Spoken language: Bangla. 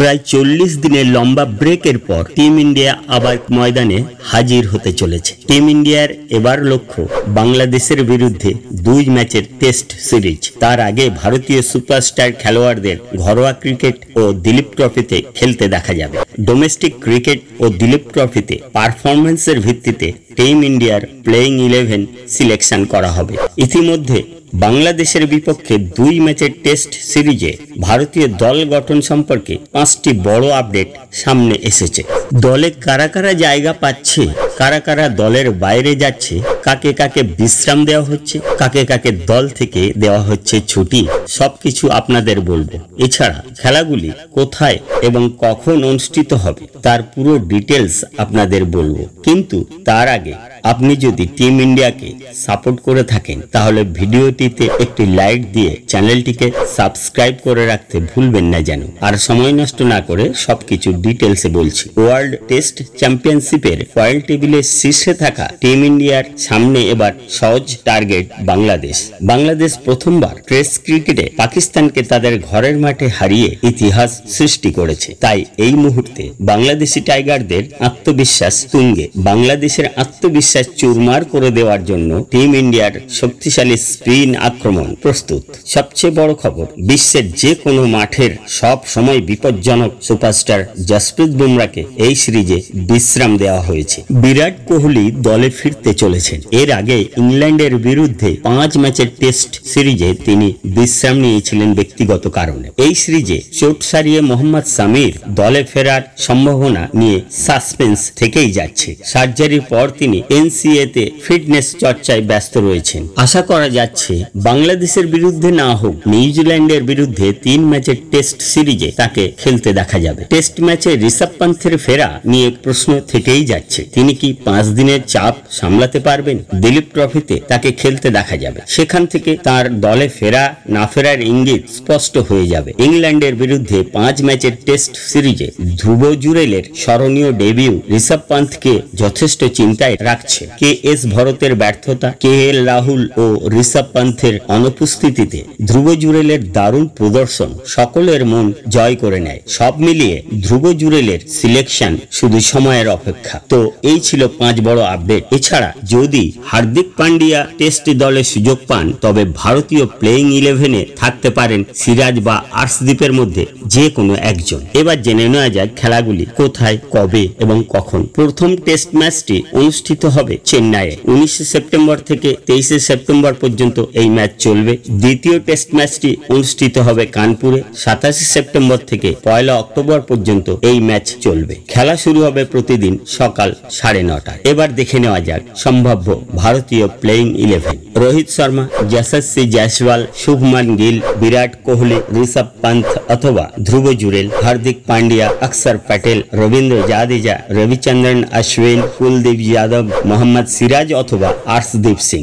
প্রায় 40 দিনের লম্বা ব্রেকের পর টিম ইন্ডিয়া আবার ময়দানে হাজির হতে চলেছে। টিম ইন্ডিয়ার এবার লক্ষ্য বাংলাদেশের বিরুদ্ধে 2 ম্যাচের টেস্ট সিরিজ। তার আগে ভারতীয় সুপারস্টার খেলোয়াড়দের ঘরোয়া ক্রিকেট ও দিলীপ ট্রফিতে খেলতে দেখা যাবে। ডোমেস্টিক ক্রিকেট ও দিলীপ ট্রফিতে পারফরম্যান্সের ভিত্তিতে টিম ইন্ডিয়ার প্লেইং 11 সিলেকশন করা হবে। ইতিমধ্যে বাংলাদেশের বিপক্ষে 2 ম্যাচের টেস্ট সিরিজে ভারতীয় দল গঠন সম্পর্কে 5টি বড় আপডেট সামনে এসেছে। দলে কারা কারা জায়গা পাচ্ছে, কারা কারা দলের বাইরে যাচ্ছে, কাকে কাকে বিশ্রাম দেওয়া হচ্ছে, কাকে কাকে দল থেকে দেওয়া হচ্ছে ছুটি, সবকিছু আপনাদের বলবো। এছাড়া খেলাগুলি কোথায় এবং কখন অনুষ্ঠিত হবে তার পুরো ডিটেলস আপনাদের বলবো। কিন্তু তার আগে আপনি যদি টিম ইন্ডিয়াকে সাপোর্ট করে থাকেন তাহলে ভিডিওটিতে একটি লাইক দিয়ে চ্যানেলটিকে সাবস্ক্রাইব করে রাখতে ভুলবেন না যেন। আর সময় নষ্ট না করে সবকিছু ডিটেলসে বলছি। ওয়ার্ল্ড টেস্ট চ্যাম্পিয়নশিপের পয়েন্ট টেবিলের শীর্ষে থাকা টিম ইন্ডিয়ার সামনে এবার সহজ টার্গেট বাংলাদেশ। বাংলাদেশ প্রথমবার টেস্ট ক্রিকেটে পাকিস্তানকে তাদের ঘরের মাঠে হারিয়ে ইতিহাস সৃষ্টি করেছে। তাই এই মুহূর্তে বাংলাদেশি টাইগারদের আত্মবিশ্বাস তুঙ্গে। বাংলাদেশের আত্মবিশ্বাস চুরমার করে দেওয়ার জন্য টিম ইন্ডিয়ার শক্তিশালী স্পিন আক্রমণ প্রস্তুত। সবচেয়ে বড় খবর, বিশ্বের যে কোনো মাঠের সব সময় বিপজ্জনক সুপারস্টার জসপ্রীত বুমরাকে এই সিরিজে বিশ্রাম দেওয়া হয়েছে। বিরাট কোহলি দলে ফিরতে চলেছেন। এর আগে ইংল্যান্ডের বিরুদ্ধে 5 ম্যাচের টেস্ট সিরিজে তিনি বিশ্রাম নিয়েছিলেন ব্যক্তিগত কারণে। এই সিরিজে চোট সারিয়ে মোহাম্মদ সামির দলে ফেরার সম্ভাবনা নিয়ে সাসপেন্স থেকেই যাচ্ছে। সার্জারির পর তিনি এনসিএ তে ফিটনেস চর্চায় ব্যস্ত রয়েছেন। আশা করা যাচ্ছে বাংলাদেশের বিরুদ্ধে না হোক, নিউজিল্যান্ডের বিরুদ্ধে 3 ম্যাচের টেস্ট সিরিজে তাকে খেলতে দেখা যাবে। টেস্ট ম্যাচে ঋষভ পান্থের ফেরা নিয়ে প্রশ্ন থেকেই যাচ্ছে। তিনি কি 5 দিনের চাপ সামলাতে পারবেন? দিলীপ ট্রফিতে তাকে খেলতে দেখা যাবে। সেখান থেকে তার দলে ফেরা না ফেরার ইঙ্গিত স্পষ্ট হয়ে যাবে। ইংল্যান্ডের বিরুদ্ধে 5 ম্যাচের টেস্ট সিরিজে ধ্রুব জুরেলের স্মরণীয় ডেবিউ ঋষভ পান্থকে যথেষ্ট চিন্তায় রাখছে। কে.এস. ভরতের ব্যর্থতা, কে.এল. রাহুল ও ঋষভ পান্থের অনুপস্থিতিতে ধ্রুব জুরেলের দারুণ প্রদর্শন সকলের মন জয় করে নেয়। সব মিলিয়ে ধ্রুব জুরেলের সিলেকশন শুধু সময়ের অপেক্ষা। তো এই ছিল 5 বড় আপডেট। এছাড়া যদি হার্দিক পান্ডিয়া টেস্ট দলে সুযোগ পান তবে ভারতীয় প্লেইং 11-এ থাকতে পারেন সিরাজ বা আর্শদীপের মধ্যে যে কোনো একজন। এবার জেনে নেওয়া যাক খেলাগুলি কোথায়, কবে এবং কখন। প্রথম টেস্ট ম্যাচটি অনুষ্ঠিত হবে চেন্নাইয়ে। 19 সেপ্টেম্বর থেকে 23 সেপ্টেম্বর পর্যন্ত এই ম্যাচ চলবে। দ্বিতীয় টেস্ট ম্যাচটি অনুষ্ঠিত হবে কানপুরে। 27 সেপ্টেম্বর থেকে 1 অক্টোবর পর্যন্ত এই ম্যাচ চলবে। খেলা শুরু হবে প্রতিদিন সকাল 9:30টায়। এবার দেখে নেওয়া যাক সম্ভাব্য ভারতীয় প্লেইং 11। রোহিত শর্মা, যশস্বী জয়সওয়াল, শুভমান গিল, বিরাট কোহলি, ঋষভ পান্থ অথবা ধ্রুব জুরেল, হার্দিক পান্ডিয়া, অক্ষর প্যাটেল, রবীন্দ্র জাদেজা, রবিচন্দ্রন অশ্বিন, কুলদীপ যাদব, মোহাম্মদ সিরাজ অথবা আর্শদীপ সিং।